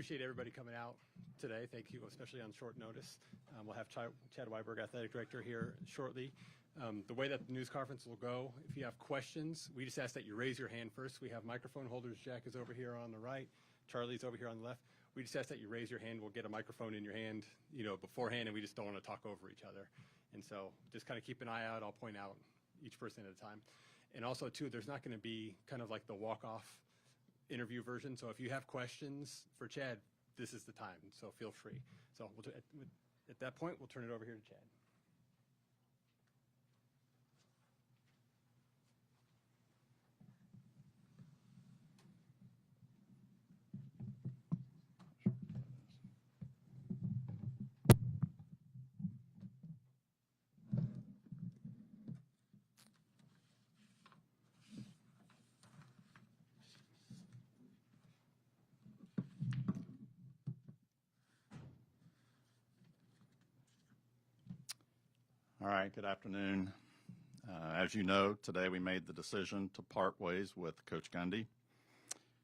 appreciate everybody coming out today. Thank you, especially on short notice. We'll have Chad Weiberg, Athletic Director, here shortly. The way that the news conference will go, if you have questions, we just ask that you raise your hand first. We have microphone holders. Jack is over here on the right. Charlie's over here on the left. We just ask that you raise your hand. We'll get a microphone in your hand, beforehand, and we just don't want to talk over each other. And so just kind of keep an eye out. I'll point out each person at a time. And also, too, there's not going to be kind of like the walk-off interview version. So if you have questions for Chad, this is the time. So feel free. So at that point, we'll turn it over here to Chad. All right, good afternoon. As you know, today we made the decision to part ways with Coach Gundy.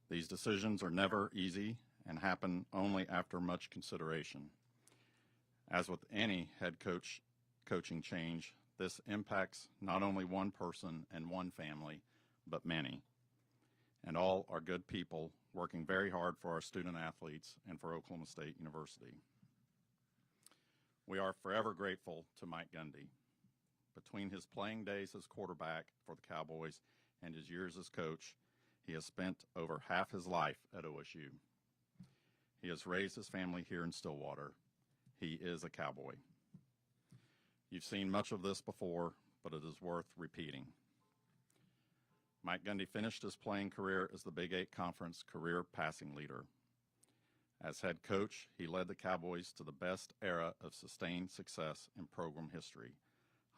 These decisions are never easy and happen only after much consideration. As with any head coaching change, this impacts not only one person and one family, but many. And all are good people working very hard for our student athletes and for Oklahoma State University. We are forever grateful to Mike Gundy. Between his playing days as quarterback for the Cowboys and his years as coach, he has spent over half his life at OSU. He has raised his family here in Stillwater. He is a Cowboy. You've seen much of this before, but it is worth repeating. Mike Gundy finished his playing career as the Big 8 Conference career passing leader. As head coach, he led the Cowboys to the best era of sustained success in program history,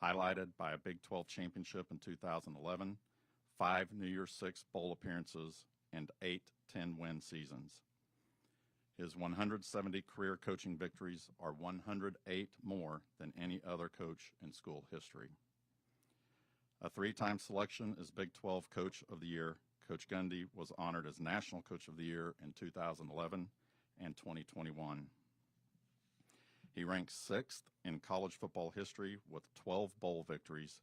highlighted by a Big 12 championship in 2011, 5 New Year's Six bowl appearances, and 8 10-win seasons. His 170 career coaching victories are 108 more than any other coach in school history. A 3-time selection as Big 12 Coach of the Year, Coach Gundy was honored as National Coach of the Year in 2011 and 2021. He ranks 6th in college football history with 12 bowl victories,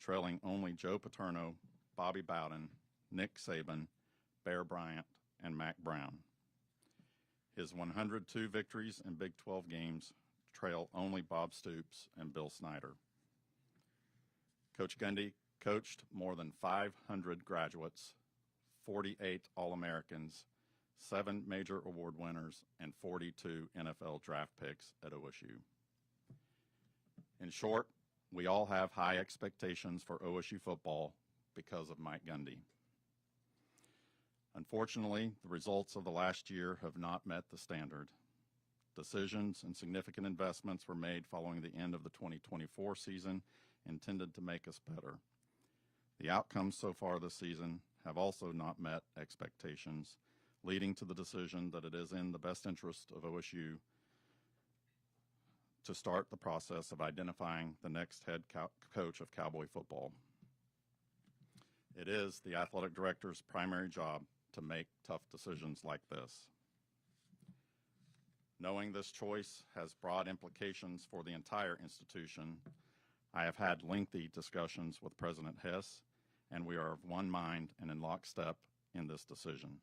trailing only Joe Paterno, Bobby Bowden, Nick Saban, Bear Bryant, and Mac Brown. His 102 victories in Big 12 games trail only Bob Stoops and Bill Snyder. Coach Gundy coached more than 500 graduates, 48 All-Americans, 7 major award winners, and 42 NFL draft picks at OSU. In short, we all have high expectations for OSU football because of Mike Gundy. Unfortunately, the results of the last year have not met the standard. Decisions and significant investments were made following the end of the 2024 season intended to make us better. The outcomes so far this season have also not met expectations, leading to the decision that it is in the best interest of OSU to start the process of identifying the next head coach of Cowboy football. It is the athletic director's primary job to make tough decisions like this. Knowing this choice has broad implications for the entire institution, I have had lengthy discussions with President Hess, and we are of one mind and in lockstep in this decision.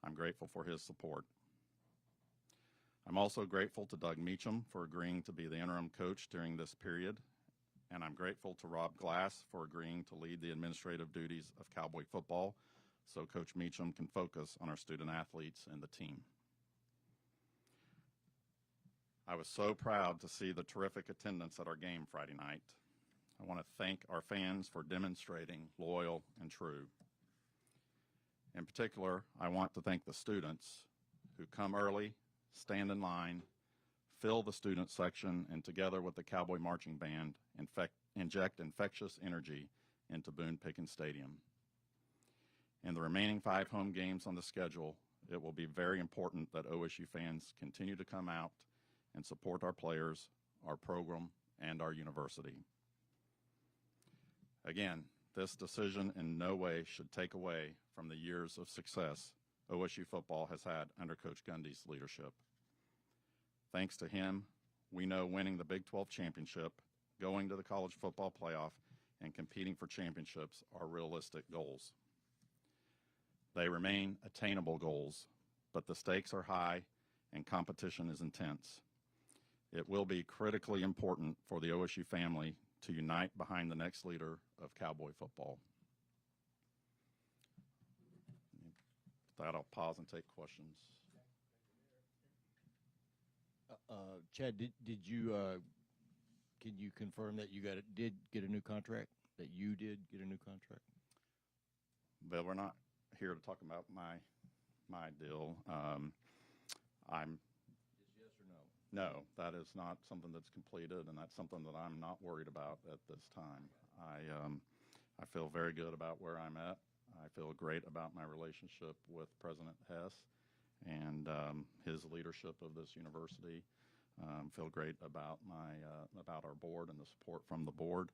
I'm grateful for his support. I'm also grateful to Doug Meacham for agreeing to be the interim coach during this period, and I'm grateful to Rob Glass for agreeing to lead the administrative duties of Cowboy football so Coach Meacham can focus on our student athletes and the team. I was so proud to see the terrific attendance at our game Friday night. I want to thank our fans for demonstrating loyal and true. In particular, I want to thank the students who come early, stand in line, fill the student section, and together with the Cowboy Marching Band, inject infectious energy into Boone Pickens Stadium. In the remaining 5 home games on the schedule, it will be very important that OSU fans continue to come out and support our players, our program, and our university. Again, this decision in no way should take away from the years of success OSU football has had under Coach Gundy's leadership. Thanks to him, we know winning the Big 12 championship, going to the college football playoff, and competing for championships are realistic goals. They remain attainable goals, but the stakes are high and competition is intense. It will be critically important for the OSU family to unite behind the next leader of Cowboy football. With that, I'll pause and take questions. Chad, did you can you confirm that you did get a new contract? That you did get a new contract? Bill, we're not here to talk about my deal. I'm Just yes or no? No, that is not something that's completed, and that's something that I'm not worried about at this time. I feel very good about where I'm at. I feel great about my relationship with President Hess and his leadership of this university. Feel great about about our board and the support from the board.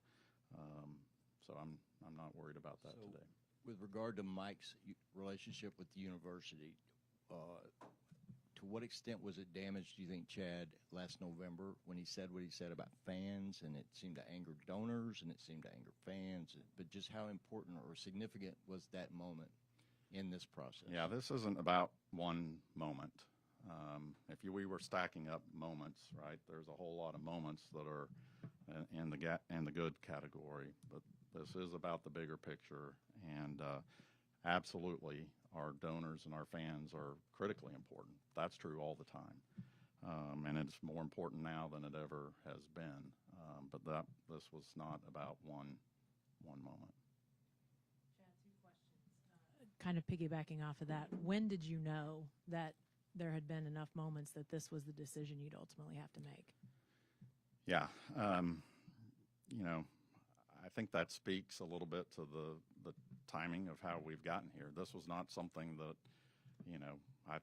So I'm not worried about that today. With regard to Mike's relationship with the university, to what extent was it damaged, do you think, Chad, last November when he said what he said about fans, and it seemed to anger donors and it seemed to anger fans, but just how important or significant was that moment in this process? Yeah, this isn't about one moment. If we were stacking up moments, right, there's a whole lot of moments that are in the good category, but this is about the bigger picture, and absolutely our donors and our fans are critically important. That's true all the time, and it's more important now than it ever has been. But this was not about one moment. Chad, 2 questions. Kind of piggybacking off of that, when did you know that there had been enough moments that this was the decision you'd ultimately have to make? Yeah, I think that speaks a little bit to the timing of how we've gotten here. This was not something that, I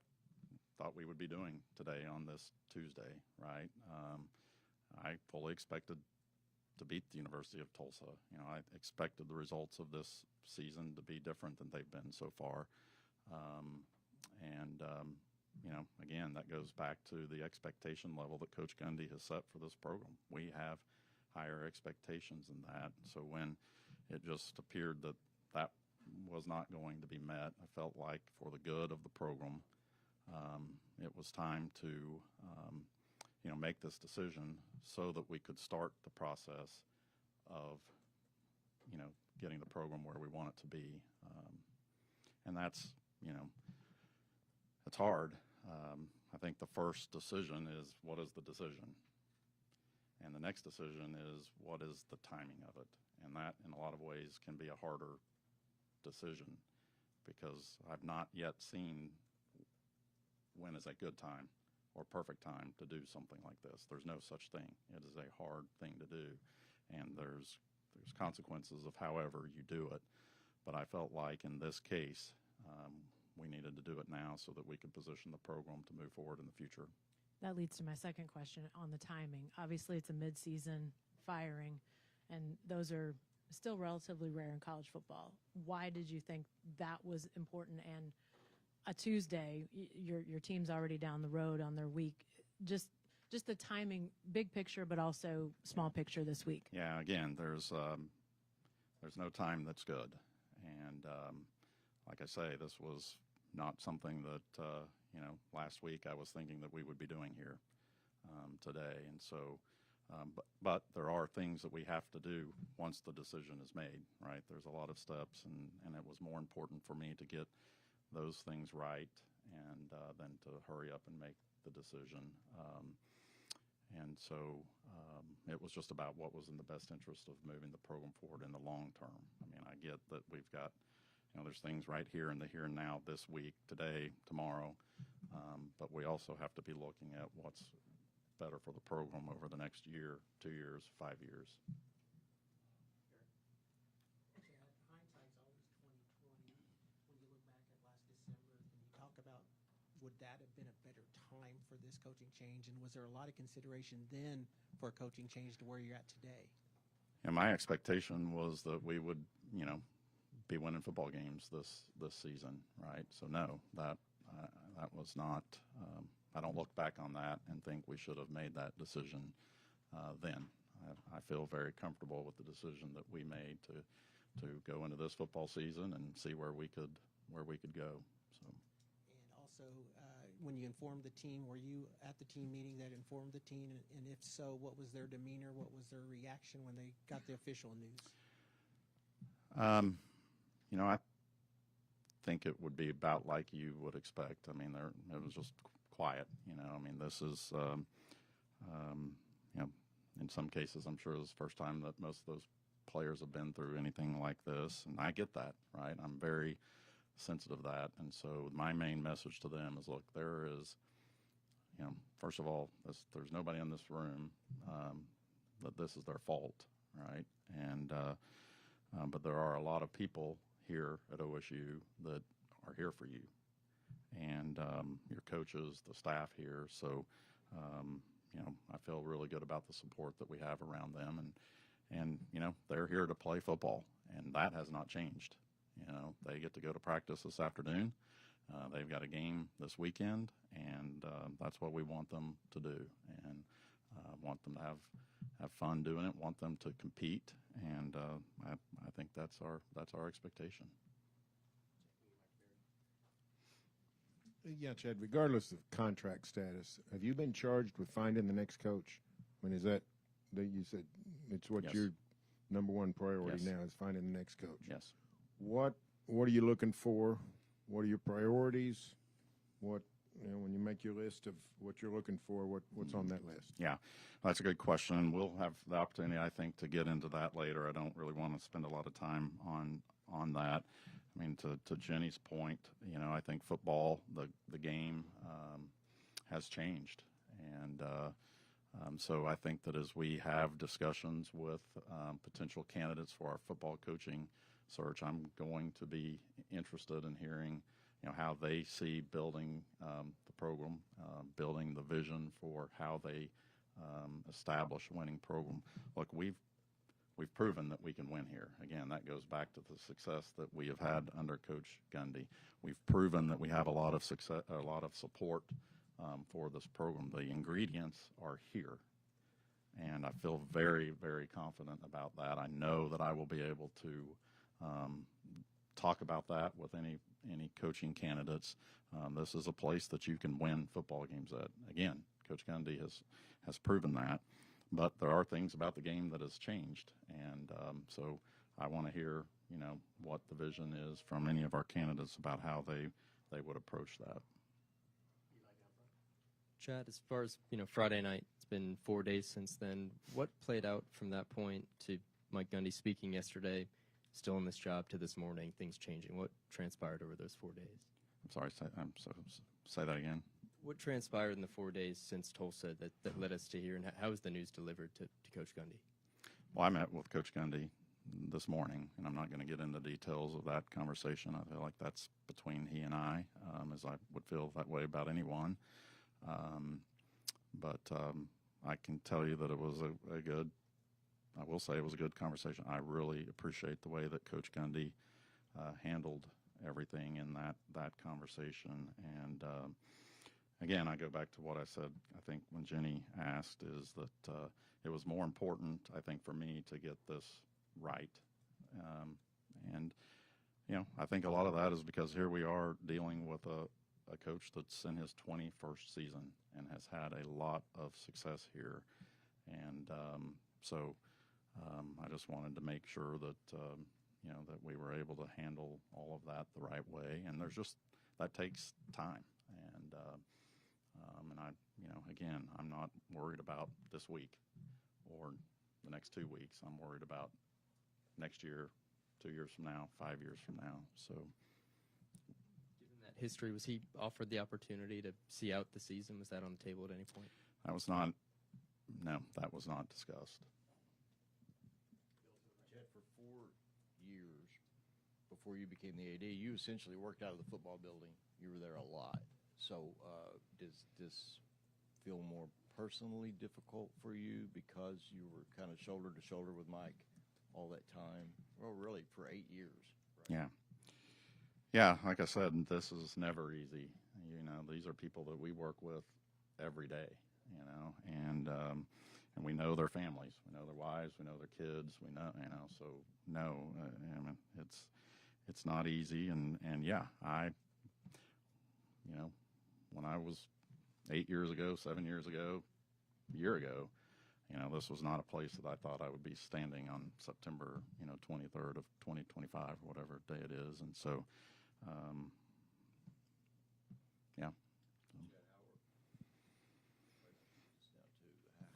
thought we would be doing today on this Tuesday, right? I fully expected to beat the University of Tulsa. I expected the results of this season to be different than they've been so far. Again, that goes back to the expectation level that Coach Gundy has set for this program. We have higher expectations than that. So when it just appeared that that was not going to be met, I felt like for the good of the program, it was time to, make this decision so that we could start the process of, getting the program where we want it to be. And that's, it's hard. I think the first decision is, what is the decision? And the next decision is, what is the timing of it? And that, in a lot of ways, can be a harder decision because I've not yet seen when is a good time or perfect time to do something like this. There's no such thing. It is a hard thing to do, and there's consequences of however you do it. But I felt like in this case, we needed to do it now so that we could position the program to move forward in the future. That leads to my second question on the timing. Obviously, it's a midseason firing, and those are still relatively rare in college football. Why did you think that was important? And a Tuesday, your team's already down the road on their week. Just the timing, big picture, but also small picture this week. Yeah, again, there's no time that's good. And like I say, this was not something that, last week I was thinking that we would be doing here today. And so, but there are things that we have to do once the decision is made, right? There's a lot of steps, and it was more important for me to get those things right and than to hurry up and make the decision. And so it was just about what was in the best interest of moving the program forward in the long term. I mean, I get that we've got, there's things right here in the here and now this week, today, tomorrow, but we also have to be looking at what's better for the program over the next year, 2 years, 5 years. Chad, hindsight's always 20/20. When you look back at last December, can you talk about would that have been a better time for this coaching change, and was there a lot of consideration then for a coaching change to where you're at today? And my expectation was that we would, be winning football games this season, right? So no, that was not. I don't look back on that and think we should have made that decision then. I feel very comfortable with the decision that we made to go into this football season and see where we could go. So. And also, when you informed the team, were you at the team meeting that informed the team? And if so, what was their demeanor? What was their reaction when they got the official news? I think it would be about like you would expect. I mean, it was just quiet. I mean, this is, in some cases, I'm sure it was the first time that most of those players have been through anything like this, and I get that, right? I'm very sensitive to that, and so my main message to them is, look, there is, first of all, there's nobody in this room that this is their fault, right? And but there are a lot of people here at OSU that are here for you, and your coaches, the staff here. So, I feel really good about the support that we have around them, and they're here to play football, and that has not changed. They get to go to practice this afternoon. They've got a game this weekend, and that's what we want them to do, and want them to have fun doing it, want them to compete, and I think that's our expectation. Yeah, Chad, regardless of contract status, have you been charged with finding the next coach? I mean, is that you said it's what Yes. your number one priority Yes. now is finding the next coach? Yes. What are you looking for? What are your priorities? What when you make your list of what you're looking for, what's on that list? Yeah, that's a good question. We'll have the opportunity, I think, to get into that later. I don't really want to spend a lot of time on that. I mean, to Jenny's point, I think football, the game, has changed, and so I think that as we have discussions with potential candidates for our football coaching search, I'm going to be interested in hearing, how they see building the program, building the vision for how they establish a winning program. Look, we've proven that we can win here. Again, that goes back to the success that we have had under Coach Gundy. We've proven that we have a lot of success, a lot of support for this program. The ingredients are here, and I feel very, very confident about that. I know that I will be able to talk about that with any coaching candidates. This is a place that you can win football games at. Again, Coach Gundy has proven that. But there are things about the game that has changed, and so I want to hear, what the vision is from any of our candidates about how they would approach that. Chad, as far as Friday night, it's been 4 days since then. What played out from that point to Mike Gundy speaking yesterday, still in this job, to this morning, things changing? What transpired over those 4 days? I'm sorry. Say that again. What transpired in the 4 days since Tulsa that led us to here, and how was the news delivered to Coach Gundy? Well, I met with Coach Gundy this morning, and I'm not going to get into details of that conversation. I feel like that's between he and I, as I would feel that way about anyone. But I can tell you that it was I will say it was a good conversation. I really appreciate the way that Coach Gundy handled everything in that conversation. And again, I go back to what I said, I think, when Jenny asked, is that it was more important, I think, for me to get this right. And I think a lot of that is because here we are dealing with a coach that's in his 21st season and has had a lot of success here. And so I just wanted to make sure that, that we were able to handle all of that the right way. And that takes time. And I, again, I'm not worried about this week or the next 2 weeks. I'm worried about next year, 2 years from now, 5 years from now. So, given that history, was he offered the opportunity to see out the season? Was that on the table at any point? that was not discussed. Chad, for 4 years before you became the AD, you essentially worked out of the football building. You were there a lot. So does this feel more personally difficult for you because you were kind of shoulder to shoulder with Mike all that time? Well, really, for 8 years, Yeah. Yeah, like I said, this is never easy. You know, these are people that we work with every day, you know, and we know their families, we know their wives, we know their kids, we know, you know, so no, I mean, it's not easy. And yeah, you know, when I was 8 years ago, 7 years ago, a year ago, you know, this was not a place that I thought I would be standing on September, you know, 23rd of 2025 or whatever day it is. And so, yeah.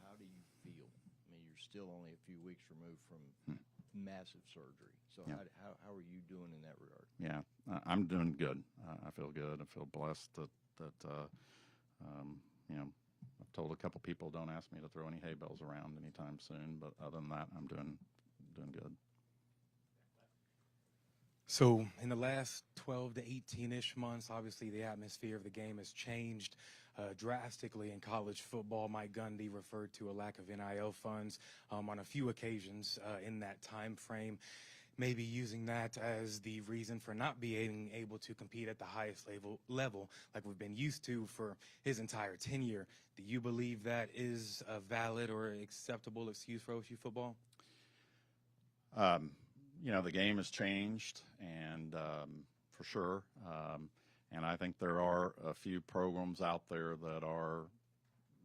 How do you feel? I mean, you're still only a few weeks removed from massive surgery. So Yeah. how are you doing in that regard? Yeah, I'm doing good. I feel good. I feel blessed that you know, I've told a couple people don't ask me to throw any hay bales around anytime soon. But other than that, I'm doing good. So, in the last 12 to 18-ish months, obviously the atmosphere of the game has changed drastically in college football. Mike Gundy referred to a lack of NIL funds on a few occasions in that time frame, maybe using that as the reason for not being able to compete at the highest level like we've been used to for his entire tenure. Do you believe that is a valid or acceptable excuse for OSU football? You know, the game has changed, and for sure. And I think there are a few programs out there that are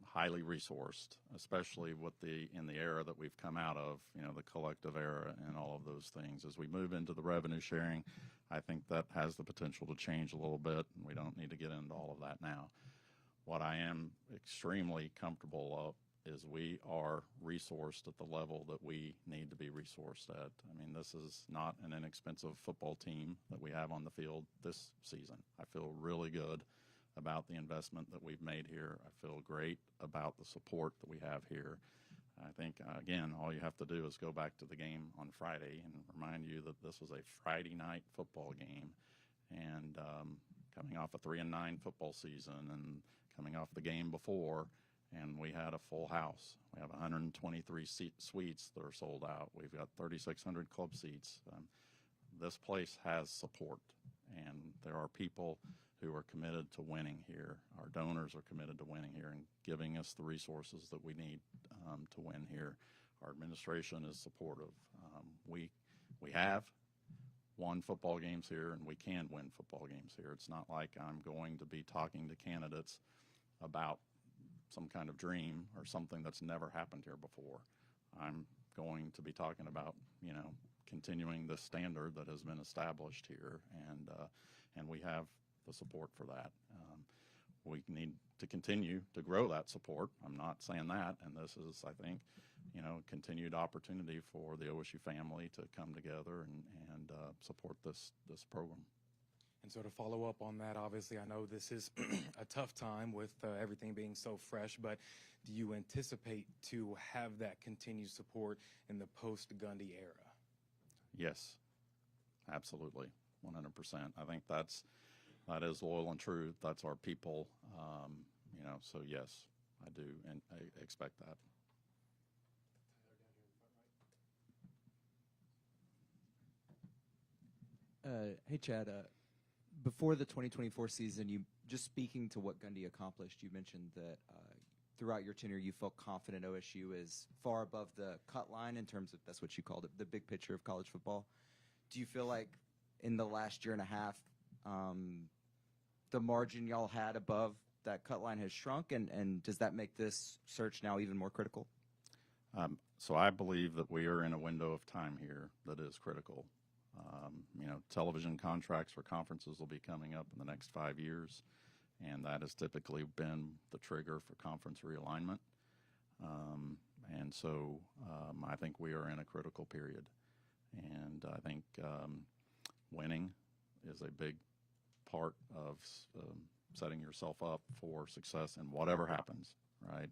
highly resourced, especially in the era that we've come out of, you know, the collective era and all of those things. As we move into the revenue sharing, I think that has the potential to change a little bit, and we don't need to get into all of that now. What I am extremely comfortable of is we are resourced at the level that we need to be resourced at. I mean, this is not an inexpensive football team that we have on the field this season. I feel really good about the investment that we've made here. I feel great about the support that we have here. I think, again, all you have to do is go back to the game on Friday and remind you that this was a Friday night football game, and coming off a 3-9 football season and coming off the game before, and we had a full house. We have 123 suites that are sold out. We've got 3,600 club seats. This place has support, and there are people who are committed to winning here. Our donors are committed to winning here and giving us the resources that we need to win here. Our administration is supportive. We have won football games here, and we can win football games here. It's not like I'm going to be talking to candidates about some kind of dream or something that's never happened here before. I'm going to be talking about, you know, continuing the standard that has been established here, and we have the support for that. We need to continue to grow that support. I'm not saying that, and this is, I think, you know, continued opportunity for the OSU family to come together and support this program. And so to follow up on that, obviously, I know this is a tough time with everything being so fresh, but do you anticipate to have that continued support in the post-Gundy era? Yes, absolutely, 100%. I think that is loyal and true. That's our people, you know, so yes, I do, and I expect that. Hey, Chad. Before the 2024 season, you just speaking to what Gundy accomplished, you mentioned that throughout your tenure, you felt confident OSU is far above the cut line in terms of, that's what you called it, the big picture of college football. Do you feel like in the last year and a half, the margin y'all had above that cut line has shrunk, and does that make this search now even more critical? So I believe that we are in a window of time here that is critical. You know, television contracts for conferences will be coming up in the next 5 years, and that has typically been the trigger for conference realignment. And so I think we are in a critical period, and I think winning is a big part of setting yourself up for success in whatever happens, right?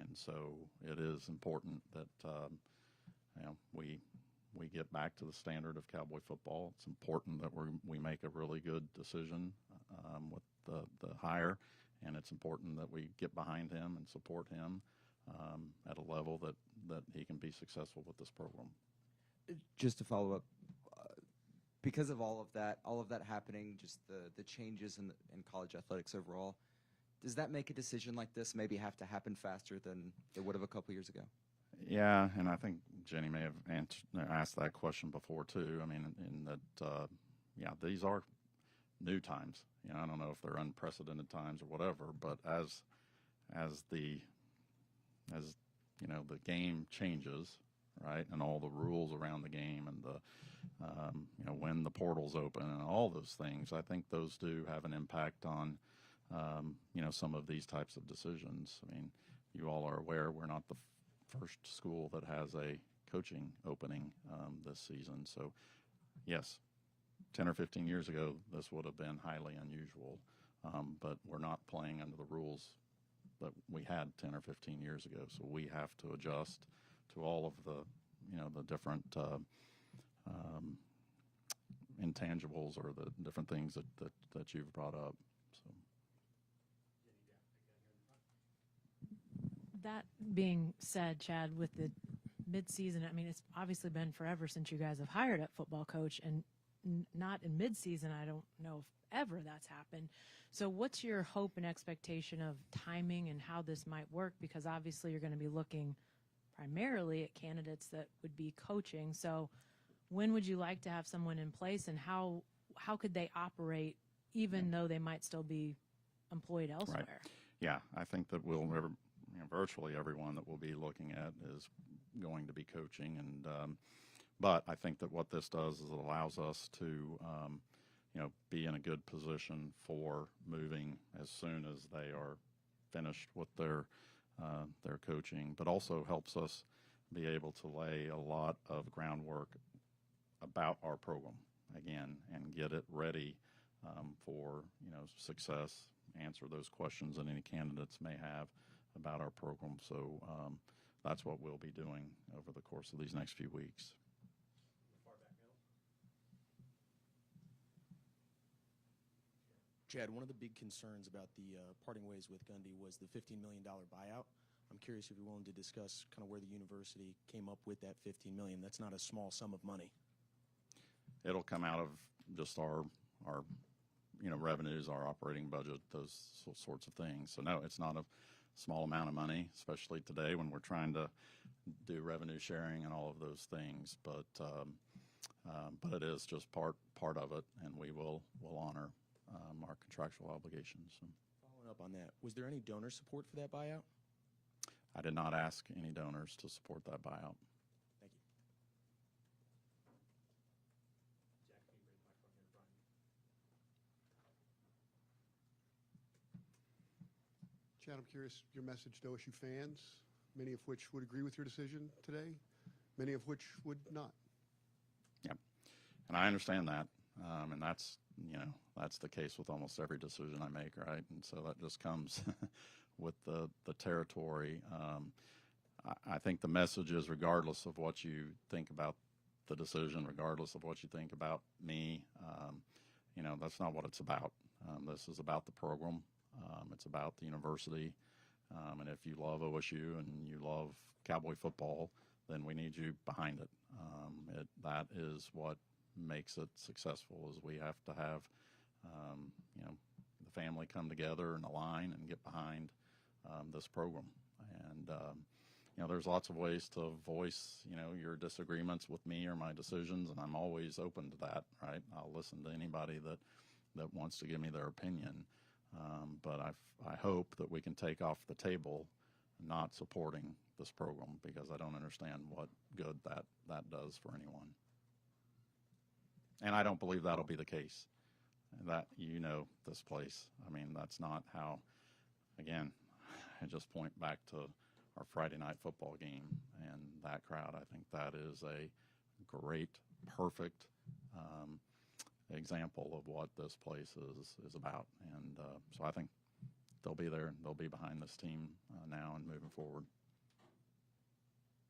And so it is important that you know, we get back to the standard of Cowboy football. It's important that we make a really good decision with the hire, and it's important that we get behind him and support him at a level that he can be successful with this program. Just to follow up, because of all of that happening, just the changes in college athletics overall, does that make a decision like this maybe have to happen faster than it would have a couple years ago? Yeah, and I think Jenny may have asked that question before too. I mean, in that, yeah, these are new times. You know, I don't know if they're unprecedented times or whatever, but as you know, the game changes, right, and all the rules around the game and the you know, when the portal's open and all those things, I think those do have an impact on you know, some of these types of decisions. I mean, you all are aware we're not the first school that has a coaching opening this season. So, yes, 10 or 15 years ago, this would have been highly unusual, but we're not playing under the rules that we had 10 or 15 years ago. So we have to adjust to all of the, you know, the different intangibles or the different things that you've brought up. So. That being said, Chad, with the midseason, I mean, it's obviously been forever since you guys have hired a football coach, and not in midseason. I don't know if ever that's happened. So what's your hope and expectation of timing and how this might work? Because obviously you're going to be looking primarily at candidates that would be coaching. So when would you like to have someone in place, and how could they operate even though they might still be employed elsewhere? Right. Yeah, I think that we'll never, you know, virtually everyone that we'll be looking at is going to be coaching, and but I think that what this does is it allows us to you know, be in a good position for moving as soon as they are finished with their coaching, but also helps us be able to lay a lot of groundwork about our program again and get it ready for, you know, success, answer those questions that any candidates may have about our program. So that's what we'll be doing over the course of these next few weeks. Chad, one of the big concerns about the parting ways with Gundy was the $15 million buyout. I'm curious if you're willing to discuss kind of where the university came up with that $15 million. That's not a small sum of money. It'll come out of just our you know, revenues, our operating budget, those sorts of things. So no, it's not a small amount of money, especially today when we're trying to do revenue sharing and all of those things. But it is just part of it, and we'll honor our contractual obligations. So. Following up on that, was there any donor support for that buyout? I did not ask any donors to support that buyout. Thank you. Chad, I'm curious your message to OSU fans, many of which would agree with your decision today, many of which would not. Yeah, and I understand that, and that's, you know, that's the case with almost every decision I make, right? And so that just comes with the territory. I think the message is, regardless of what you think about the decision, regardless of what you think about me, you know, that's not what it's about. This is about the program. It's about the university. And if you love OSU and you love Cowboy football, then we need you behind it. That is what makes it successful, is we have to have, you know, the family come together and align and get behind this program. And, you know, there's lots of ways to voice, you know, your disagreements with me or my decisions, and I'm always open to that, right? I'll listen to anybody that wants to give me their opinion. But I hope that we can take off the table not supporting this program, because I don't understand what good that does for anyone. And I don't believe that'll be the case. That, you know, this place. I mean, that's not how, again, I just point back to our Friday night football game and that crowd. I think that is a great, perfect example of what this place is about. And so I think they'll be there and they'll be behind this team now and moving forward.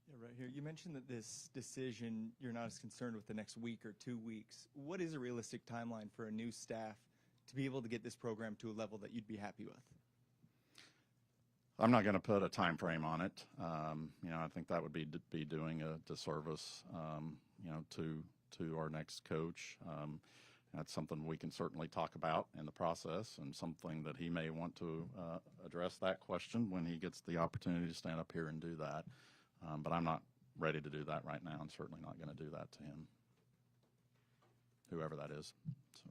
Yeah, right here. You mentioned that this decision, you're not as concerned with the next week or 2 weeks. What is a realistic timeline for a new staff to be able to get this program to a level that you'd be happy with? I'm not going to put a time frame on it. You know, I think that would be doing a disservice, you know, to to our next coach. That's something we can certainly talk about in the process, and something that he may want to address that question when he gets the opportunity to stand up here and do that. But I'm not ready to do that right now, and certainly not going to do that to him, whoever that is. So.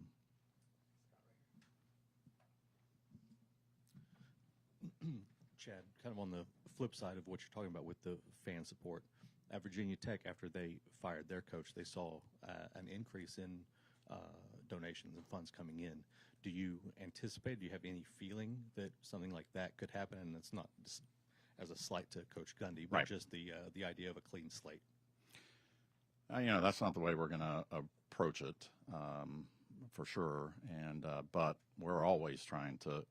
Chad, kind of on the flip side of what you're talking about with the fan support, at Virginia Tech, after they fired their coach, they saw an increase in donations and funds coming in. Do you anticipate, do you have any feeling that something like that could happen? And it's not just as a slight to Coach Gundy, but right. Just the idea of a clean slate. That's not the way we're going to approach it, for sure. And but we're always trying to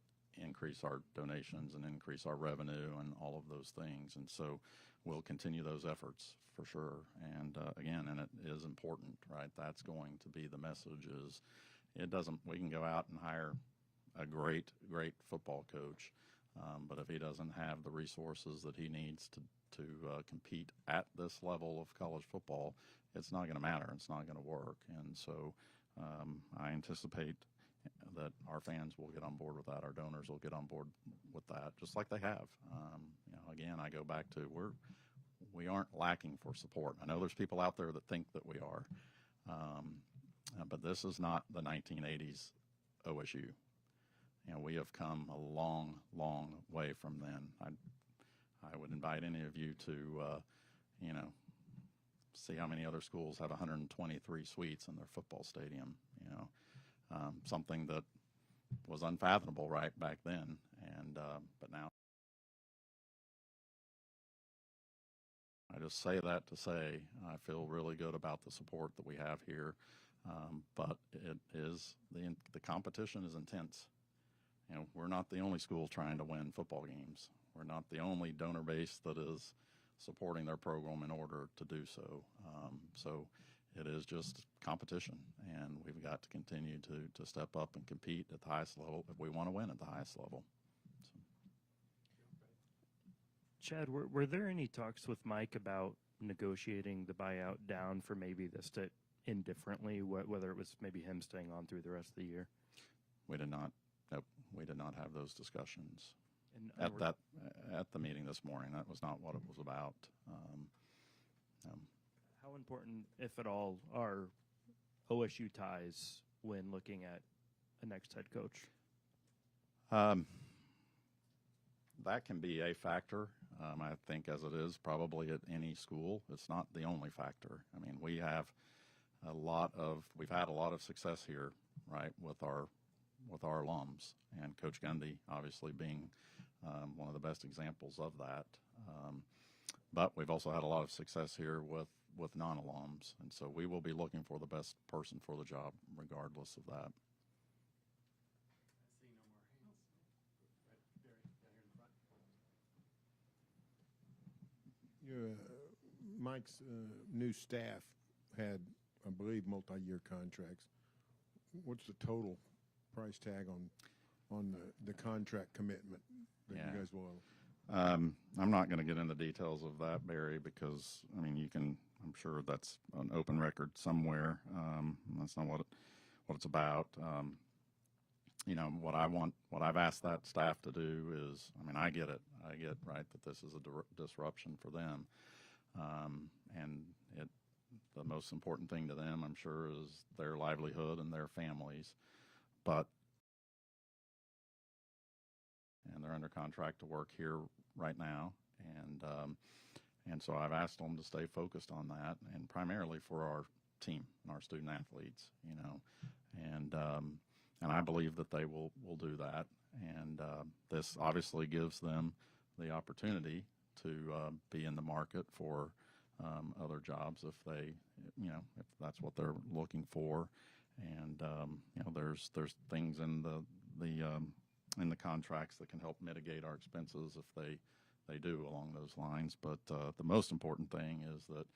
increase our donations and increase our revenue and all of those things. And so we'll continue those efforts for sure. And again, and it is important, right? That's going to be the message. Is we can go out and hire a great football coach, but if he doesn't have the resources that he needs to compete at this level of college football, it's not going to matter. It's not going to work. And so I anticipate that our fans will get on board with that. Our donors will get on board with that, just like they have. Again, I go back to we aren't lacking for support. I know there's people out there that think that we are, but this is not the 1980s OSU. We have come a long, long way from then. I would invite any of you to, see how many other schools have 123 suites in their football stadium. Something that was unfathomable right back then, and but now. I just say that to say I feel really good about the support that we have here, but the competition is intense. We're not the only school trying to win football games. We're not the only donor base that is supporting their program in order to do so. So it is just competition, and we've got to continue to step up and compete at the highest level if we want to win at the highest level. So. Chad, were there any talks with Mike about negotiating the buyout down for maybe this to end differently, whether it was maybe him staying on through the rest of the year? We did not. Nope, we did not have those discussions And at the meeting this morning. That was not what it was about. How important, if at all, are OSU ties when looking at a next head coach? That can be a factor. I think, as it is probably at any school, it's not the only factor. I mean, we've had a lot of success here, right, with our alums, and Coach Gundy obviously being one of the best examples of that. But we've also had a lot of success here with non-alums, and so we will be looking for the best person for the job regardless of that. Mike's new staff had, I believe, multi-year contracts. What's the total price tag on the contract commitment that you guys will? I'm not going to get into details of that, Barry, because I'm sure that's an open record somewhere. That's not what it's about. What I've asked that staff to do is, I get it. I get, right, that this is a disruption for them. And the most important thing to them, I'm sure, is their livelihood and their families. And they're under contract to work here right now. And so I've asked them to stay focused on that, and primarily for our team and our student athletes, and I believe that they will do that. And this obviously gives them the opportunity to be in the market for other jobs if if that's what they're looking for. And there's things in the contracts that can help mitigate our expenses if they do along those lines. But the most important thing is that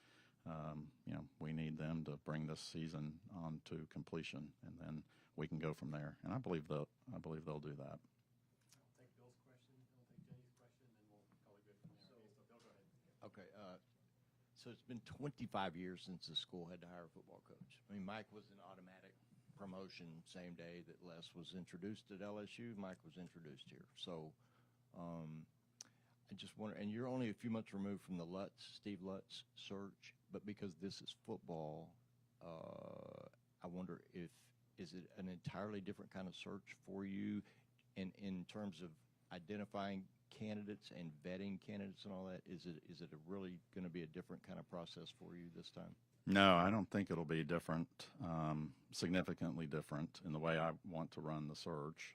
we need them to bring this season on to completion, and then we can go from there. And I believe they'll do that. I'll take Bill's question, then we'll take Jenny's question, and then we'll probably go from there. So Bill, go ahead. Okay. So it's been 25 years since the school had to hire a football coach. I mean, Mike was an automatic promotion same day that Les was introduced at LSU. Mike was introduced here. So I just wonder, and you're only a few months removed from the Steve Lutz search, but because this is football, I wonder is it an entirely different kind of search for you in terms of identifying candidates and vetting candidates and all that? Is it really going to be a different kind of process for you this time? No, I don't think it'll be different, significantly different in the way I want to run the search.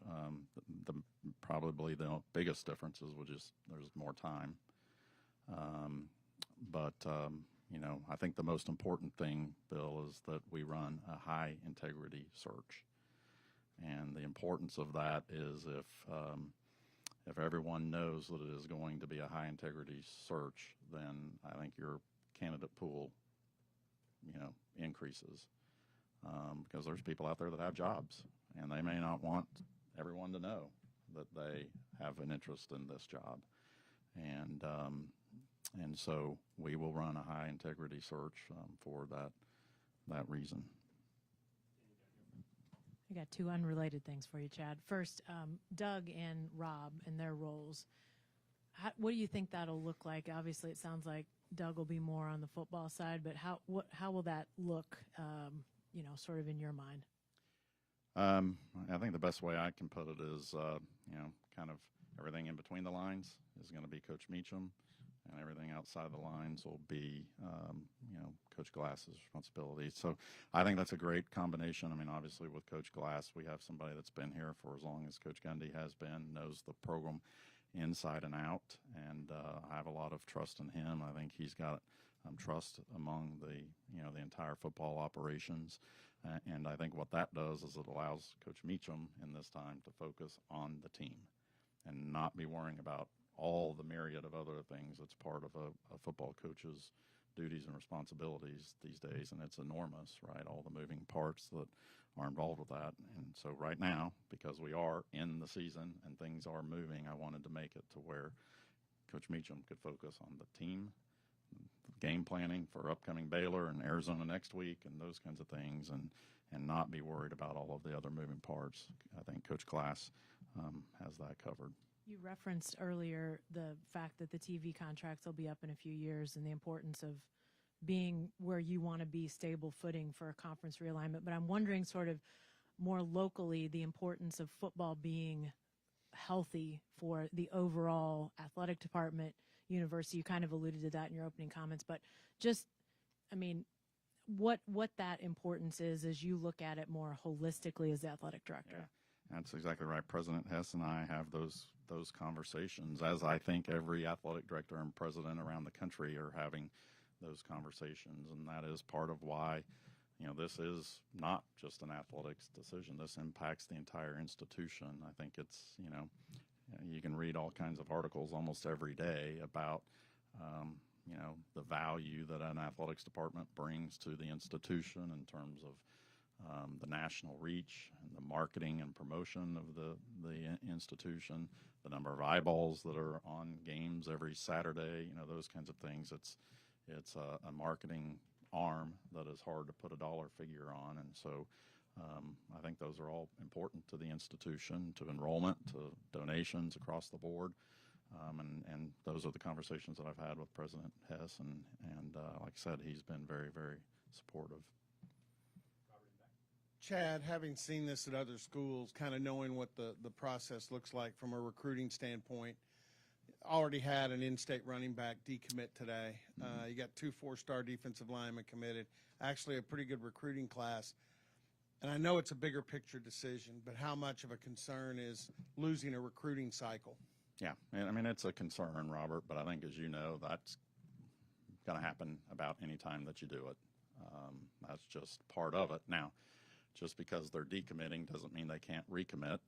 Probably the biggest difference is there's more time. But I think the most important thing, Bill, is that we run a high integrity search. And the importance of that is if everyone knows that it is going to be a high integrity search, then I think your candidate pool increases, because there's people out there that have jobs and they may not want everyone to know that they have an interest in this job, and so we will run a high integrity search for that reason. I got two unrelated things for you, Chad. First, Doug and Rob and their roles. What do you think that'll look like? Obviously, it sounds like Doug will be more on the football side, but how will that look, sort of in your mind? I think the best way I can put it is, kind of everything in between the lines is going to be Coach Meacham, and everything outside the lines will be, Coach Glass's responsibility. So I think that's a great combination. I mean, obviously with Coach Glass, we have somebody that's been here for as long as Coach Gundy has been, knows the program inside and out, and I have a lot of trust in him. I think he's got trust among the entire football operations, and I think what that does is it allows Coach Meacham in this time to focus on the team and not be worrying about all the myriad of other things that's part of a football coach's duties and responsibilities these days, and it's enormous, right? All the moving parts that are involved with that. And so right now, because we are in the season and things are moving, I wanted to make it to where Coach Meacham could focus on the team, game planning for upcoming Baylor and Arizona next week and those kinds of things, and not be worried about all of the other moving parts. I think Coach Glass has that covered. You referenced earlier the fact that the TV contracts will be up in a few years and the importance of being where you want to be, stable footing for a conference realignment. But I'm wondering sort of more locally the importance of football being healthy for the overall athletic department, university. You kind of alluded to that in your opening comments, but just, I mean, what that importance is as you look at it more holistically as the athletic director. Yeah. That's exactly right. President Hess and I have those conversations, as I think every athletic director and president around the country are having those conversations, and that is part of why, this is not just an athletics decision. This impacts the entire institution. I think it's, you can read all kinds of articles almost every day about, the value that an athletics department brings to the institution in terms of the national reach and the marketing and promotion of the institution, the number of eyeballs that are on games every Saturday, those kinds of things. It's a marketing arm that is hard to put a dollar figure on, and so I think those are all important to the institution, to enrollment, to donations across the board, and those are the conversations that I've had with President Hess, and like I said, he's been very, very supportive. Chad, having seen this at other schools, kind of knowing what the process looks like from a recruiting standpoint, already had an in-state running back decommit today. You got 2 4-star defensive linemen committed, actually a pretty good recruiting class. And I know it's a bigger picture decision, but how much of a concern is losing a recruiting cycle? Yeah, I mean, it's a concern, Robert, but I think, as you know, that's going to happen about any time that you do it. That's just part of it. Now, just because they're decommitting doesn't mean they can't recommit,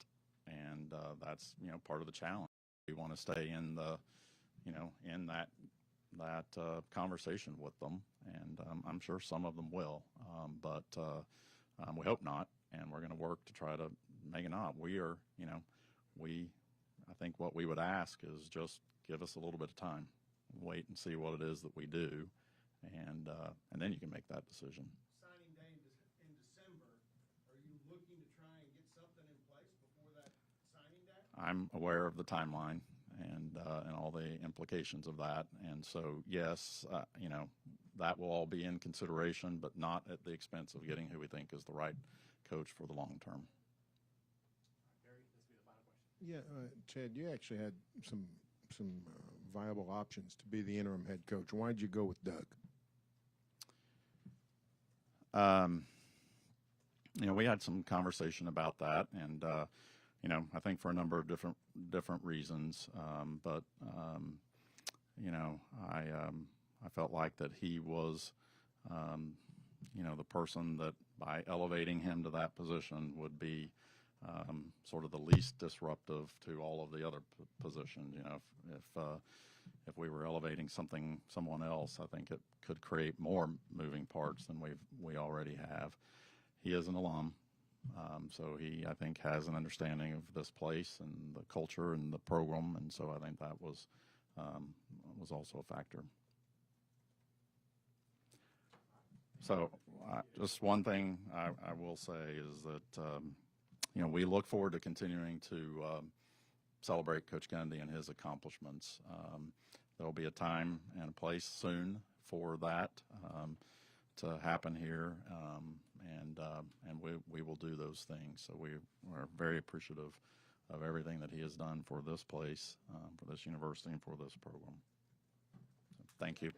and that's part of the challenge. We want to stay in the in that conversation with them, and I'm sure some of them will, but we hope not, and we're going to work to try to make it not. I think what we would ask is just give us a little bit of time, wait and see what it is that we do, and then you can make that decision. Signing day in December, are you looking to try and get something in place before that signing day? I'm aware of the timeline and all the implications of that, and so yes, that will all be in consideration, but not at the expense of getting who we think is the right coach for the long term. Barry, this will be the final question. Yeah, Chad, you actually had some viable options to be the interim head coach. Why did you go with Doug? We had some conversation about that, and I think for a number of different reasons. But I felt like that he was, the person that by elevating him to that position would be sort of the least disruptive to all of the other positions. If we were elevating someone else, I think it could create more moving parts than we already have. He is an alum, so he, I think, has an understanding of this place and the culture and the program, and so I think that was also a factor. So just one thing I will say is that we look forward to continuing to celebrate Coach Gundy and his accomplishments. There'll be a time and a place soon for that to happen here, and we will do those things. So we're very appreciative of everything that he has done for this place, for this university, and for this program. So thank you.